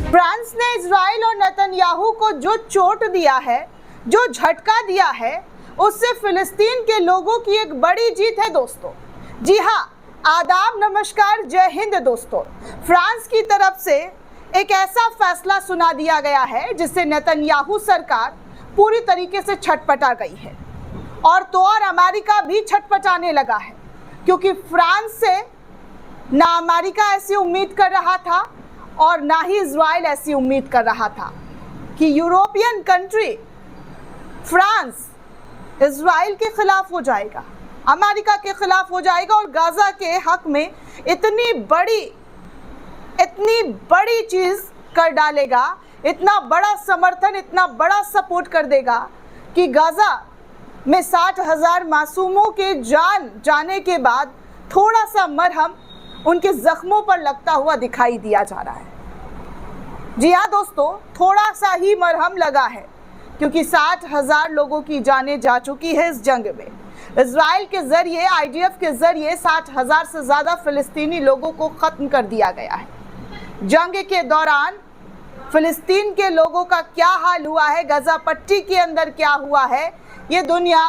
France ने Israel और Netanyahu को जो चोट दिया है, जो झटका दिया है, उससे फिलिस्तीन के लोगों की एक बड़ी जीत है दोस्तों। जी हाँ, आदाब, नमस्कार, जय हिंद दोस्तों। फ्रांस की तरफ से एक ऐसा फैसला सुना दिया गया है जिससे नेतन्याहू सरकार पूरी तरीके से छटपटा गई है और तो और अमेरिका भी छटपटाने लगा है, क्योंकि फ्रांस से ना अमेरिका ऐसी उम्मीद कर रहा था और ना ही इजराइल ऐसी उम्मीद कर रहा था कि यूरोपियन कंट्री फ्रांस इजराइल के खिलाफ हो जाएगा, अमेरिका के खिलाफ हो जाएगा और गाजा के हक में इतनी बड़ी चीज कर डालेगा, इतना बड़ा समर्थन, इतना बड़ा सपोर्ट कर देगा कि गाजा में 60,000 मासूमों के जान जाने के बाद थोड़ा सा मरहम उनके जख्मों पर लगता हुआ दिखाई दिया जा रहा है। जी हाँ दोस्तों, थोड़ा सा ही मरहम लगा है, क्योंकि 60,000 लोगों की जानें जा चुकी है इस जंग में। इजराइल के जरिए, IDF के जरिए 60,000 से ज़्यादा फिलिस्तीनी लोगों को ख़त्म कर दिया गया है। जंग के दौरान फिलिस्तीन के लोगों का क्या हाल हुआ है, गजा पट्टी के अंदर क्या हुआ है, ये दुनिया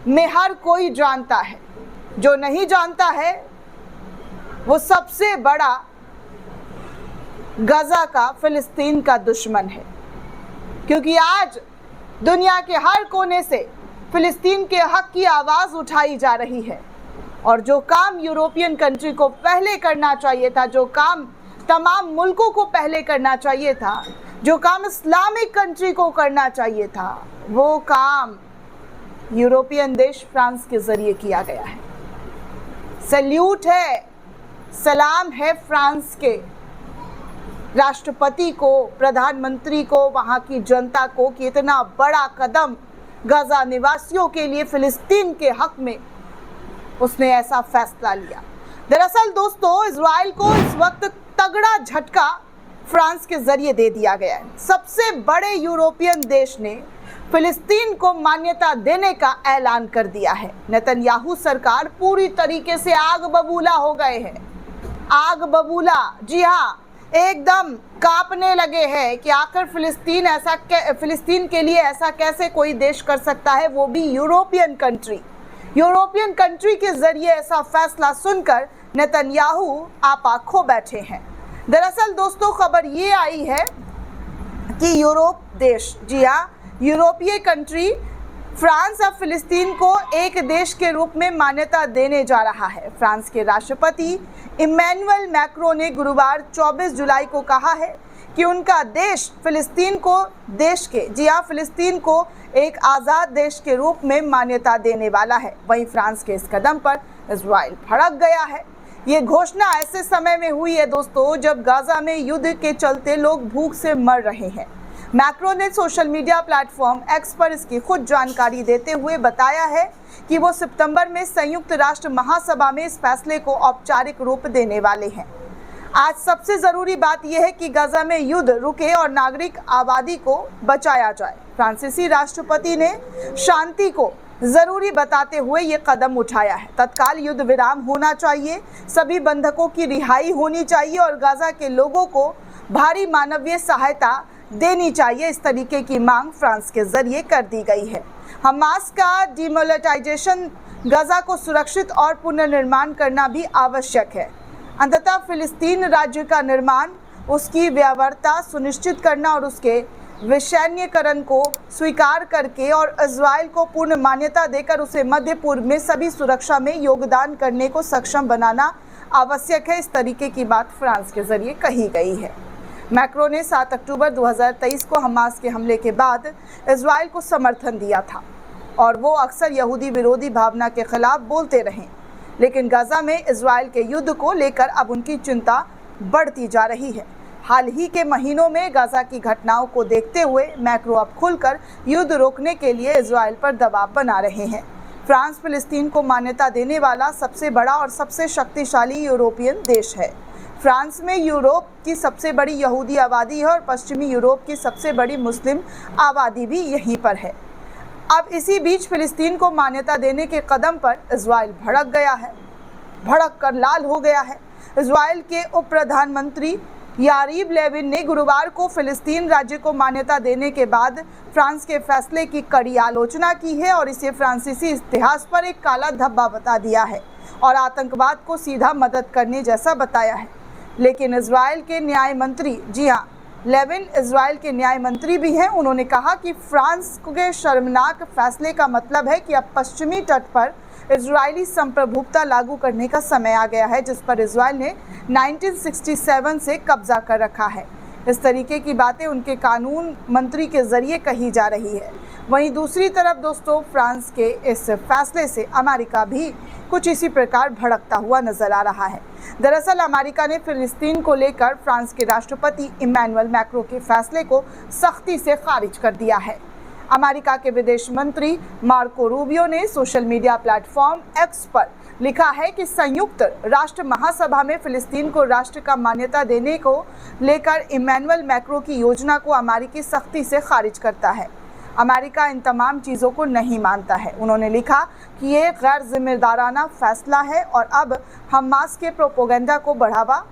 में हर कोई जानता है। जो नहीं जानता है वो सबसे बड़ा गजा का, फिलिस्तीन का दुश्मन है, क्योंकि आज दुनिया के हर कोने से फिलिस्तीन के हक की आवाज़ उठाई जा रही है। और जो काम यूरोपियन कंट्री को पहले करना चाहिए था, जो काम तमाम मुल्कों को पहले करना चाहिए था, जो काम इस्लामिक कंट्री को करना चाहिए था, वो काम यूरोपियन देश फ्रांस के ज़रिए किया गया है। सैल्यूट है, सलाम है फ्रांस के राष्ट्रपति को, प्रधानमंत्री को, वहाँ की जनता को कि इतना बड़ा कदम गाजा निवासियों के लिए, फिलिस्तीन के हक में उसने ऐसा फैसला लिया। दरअसल दोस्तों, इजराइल को इस वक्त तगड़ा झटका फ्रांस के जरिए दे दिया गया है। सबसे बड़े यूरोपियन देश ने फिलिस्तीन को मान्यता देने का ऐलान कर दिया है। नेतन्याहू सरकार पूरी तरीके से आग बबूला हो गए हैं, आग बबूला। जी हाँ, एकदम कांपने लगे हैं कि आखिर फिलिस्तीन के लिए ऐसा कैसे कोई देश कर सकता है, वो भी यूरोपियन कंट्री के जरिए। ऐसा फैसला सुनकर नेतन्याहू आपा खो बैठे हैं। दरअसल दोस्तों, खबर ये आई है कि यूरोप देश, जी हाँ, यूरोपीय कंट्री फ्रांस अब फिलिस्तीन को एक देश के रूप में मान्यता देने जा रहा है। फ्रांस के राष्ट्रपति इमैनुअल मैक्रों ने गुरुवार 24 जुलाई को कहा है कि उनका देश फिलिस्तीन को एक आज़ाद देश के रूप में मान्यता देने वाला है। वहीं फ्रांस के इस कदम पर इजराइल भड़क गया है। ये घोषणा ऐसे समय में हुई है दोस्तों जब गाजा में युद्ध के चलते लोग भूख से मर रहे हैं। मैक्रो ने सोशल मीडिया प्लेटफॉर्म एक्स पर इसकी खुद जानकारी देते हुए बताया है कि वो सितंबर में संयुक्त राष्ट्र महासभा में इस फैसले को औपचारिक रूप देने वाले हैं। आज सबसे ज़रूरी बात यह है कि गाजा में युद्ध रुके और नागरिक आबादी को बचाया जाए। फ्रांसीसी राष्ट्रपति ने शांति को ज़रूरी बताते हुए ये कदम उठाया है। तत्काल युद्ध विराम होना चाहिए, सभी बंधकों की रिहाई होनी चाहिए और गाजा के लोगों को भारी मानवीय सहायता देनी चाहिए। इस तरीके की मांग फ्रांस के जरिए कर दी गई है। हमास का डिमोनेटाइजेशन, गाजा को सुरक्षित और पुनर्निर्माण करना भी आवश्यक है। अंततः फिलिस्तीन राज्य का निर्माण, उसकी व्यवहार्यता सुनिश्चित करना और उसके विसैन्यकरण को स्वीकार करके और इजराइल को पूर्ण मान्यता देकर उसे मध्य पूर्व में सभी सुरक्षा में योगदान करने को सक्षम बनाना आवश्यक है। इस तरीके की बात फ्रांस के जरिए कही गई है। मैक्रो ने 7 अक्टूबर 2023 को हमास के हमले के बाद इजराइल को समर्थन दिया था और वो अक्सर यहूदी विरोधी भावना के खिलाफ बोलते रहे, लेकिन गाजा में इजराइल के युद्ध को लेकर अब उनकी चिंता बढ़ती जा रही है। हाल ही के महीनों में गाजा की घटनाओं को देखते हुए मैक्रो अब खुलकर युद्ध रोकने के लिए इजराइल पर दबाव बना रहे हैं। फ्रांस फिलिस्तीन को मान्यता देने वाला सबसे बड़ा और सबसे शक्तिशाली यूरोपियन देश है। फ्रांस में यूरोप की सबसे बड़ी यहूदी आबादी है और पश्चिमी यूरोप की सबसे बड़ी मुस्लिम आबादी भी यहीं पर है। अब इसी बीच फिलिस्तीन को मान्यता देने के कदम पर इजराइल भड़क कर लाल हो गया है। इजराइल के उप प्रधानमंत्री यारीब लेविन ने गुरुवार को फिलिस्तीन राज्य को मान्यता देने के बाद फ्रांस के फैसले की कड़ी आलोचना की है और इसे फ्रांसीसी इतिहास पर एक काला धब्बा बता दिया है और आतंकवाद को सीधा मदद करने जैसा बताया है। लेकिन इजराइल के न्याय मंत्री, जी हाँ, लेविन इजराइल के न्याय मंत्री भी हैं, उन्होंने कहा कि फ्रांस के शर्मनाक फैसले का मतलब है कि अब पश्चिमी तट पर इजरायली संप्रभुता लागू करने का समय आ गया है, जिस पर इजराइल ने 1967 से कब्जा कर रखा है। इस तरीके की बातें उनके कानून मंत्री के जरिए कही जा रही है। वहीं दूसरी तरफ दोस्तों, फ्रांस के इस फैसले से अमेरिका भी कुछ इसी प्रकार भड़कता हुआ नजर आ रहा है। दरअसल अमेरिका ने फिलिस्तीन को लेकर फ्रांस के राष्ट्रपति इमैनुअल मैक्रों के फैसले को सख्ती से खारिज कर दिया है। अमेरिका के विदेश मंत्री मार्को रूबियो ने सोशल मीडिया प्लेटफॉर्म एक्स पर लिखा है कि संयुक्त राष्ट्र महासभा में फिलिस्तीन को राष्ट्र का मान्यता देने को लेकर इमैनुअल मैक्रों की योजना को अमेरिकी सख्ती से खारिज करता है। अमेरिका इन तमाम चीज़ों को नहीं मानता है। उन्होंने लिखा कि ये गैर जिम्मेदाराना फैसला है और अब हमास के प्रोपेगेंडा को बढ़ावा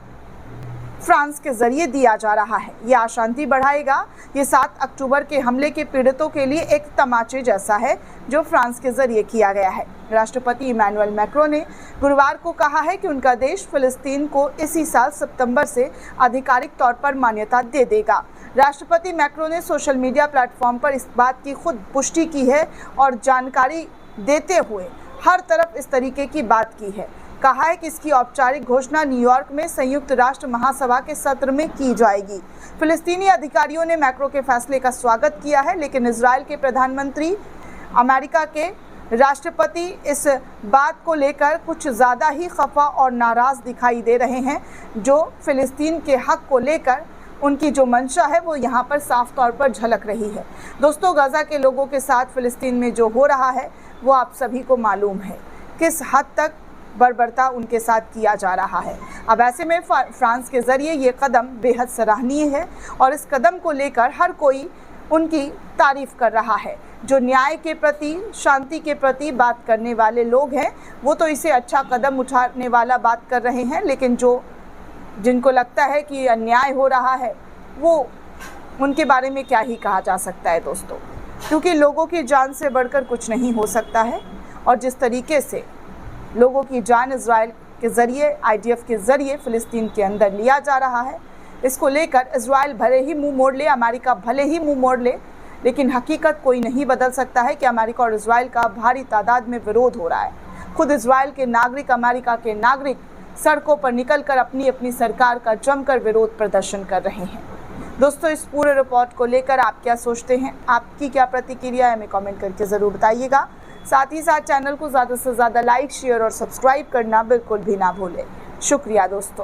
फ्रांस के जरिए दिया जा रहा है। ये अशांति बढ़ाएगा। ये 7 अक्टूबर के हमले के पीड़ितों के लिए एक तमाचे जैसा है जो फ्रांस के जरिए किया गया है। राष्ट्रपति इमैनुअल मैक्रों ने गुरुवार को कहा है कि उनका देश फिलिस्तीन को इसी साल सितंबर से आधिकारिक तौर पर मान्यता दे देगा। राष्ट्रपति मैक्रों ने सोशल मीडिया प्लेटफॉर्म पर इस बात की खुद पुष्टि की है और जानकारी देते हुए हर तरफ इस तरीके की बात की है। कहा है कि इसकी औपचारिक घोषणा न्यूयॉर्क में संयुक्त राष्ट्र महासभा के सत्र में की जाएगी। फिलिस्तीनी अधिकारियों ने मैक्रों के फैसले का स्वागत किया है, लेकिन इजराइल के प्रधानमंत्री, अमेरिका के राष्ट्रपति इस बात को लेकर कुछ ज़्यादा ही खफा और नाराज़ दिखाई दे रहे हैं। जो फिलिस्तीन के हक को लेकर उनकी जो मंशा है वो यहाँ पर साफ तौर पर झलक रही है। दोस्तों, गाज़ा के लोगों के साथ फिलिस्तीन में जो हो रहा है वो आप सभी को मालूम है किस हद तक बर्बरता उनके साथ किया जा रहा है। अब ऐसे में फ्रांस के ज़रिए ये कदम बेहद सराहनीय है और इस कदम को लेकर हर कोई उनकी तारीफ़ कर रहा है। जो न्याय के प्रति, शांति के प्रति बात करने वाले लोग हैं वो तो इसे अच्छा कदम उठाने वाला बात कर रहे हैं, लेकिन जिनको लगता है कि अन्याय हो रहा है वो उनके बारे में क्या ही कहा जा सकता है दोस्तों, क्योंकि लोगों की जान से बढ़कर कुछ नहीं हो सकता है। और जिस तरीके से लोगों की जान इजराइल के ज़रिए, IDF के ज़रिए फ़िलिस्तीन के अंदर लिया जा रहा है, इसको लेकर इजराइल भले ही मुंह मोड़ ले, अमेरिका भले ही मुंह मोड़ ले, लेकिन हकीकत कोई नहीं बदल सकता है कि अमेरिका और इजराइल का भारी तादाद में विरोध हो रहा है। खुद इजराइल के नागरिक, अमेरिका के नागरिक सड़कों पर निकलकर अपनी अपनी सरकार का जमकर विरोध प्रदर्शन कर रहे हैं। दोस्तों, इस पूरे रिपोर्ट को लेकर आप क्या सोचते हैं, आपकी क्या प्रतिक्रिया है, हमें कमेंट करके ज़रूर बताइएगा। साथ ही साथ चैनल को ज़्यादा से ज़्यादा लाइक, शेयर और सब्सक्राइब करना बिल्कुल भी ना भूलें। शुक्रिया दोस्तों।